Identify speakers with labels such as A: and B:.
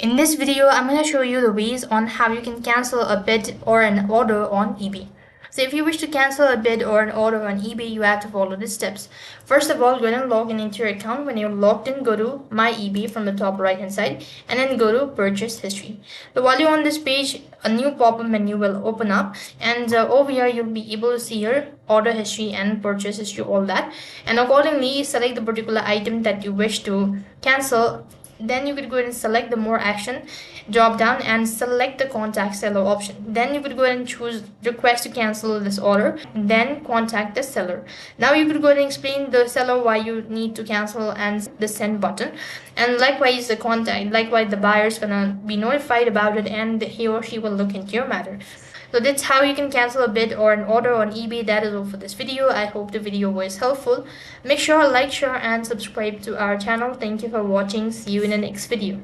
A: In this video, I'm going to show you the ways on how you can cancel a bid or an order on eBay. So if you wish to cancel a bid or an order on eBay, you have to follow the steps. First of all, go ahead and log in into your account. When you're logged in, go to My eBay from the top right hand side and then go to Purchase History. So while you're on this page, a new pop-up menu will open up, and over here you'll be able to see your order history and purchase history, all that, and accordingly select the particular item that you wish to cancel. Then you could go ahead and select the more action drop down and select the contact seller option. Then you could go ahead and choose request to cancel this order, then contact the seller. Now you could go ahead and explain the seller why you need to cancel and the send button, and likewise the buyer is gonna be notified about it and he or she will look into your matter. So that's how you can cancel a bid or an order on eBay. That is all for this video. I hope the video was helpful. Make sure to like, share and subscribe to our channel. Thank you for watching. See you in the next video.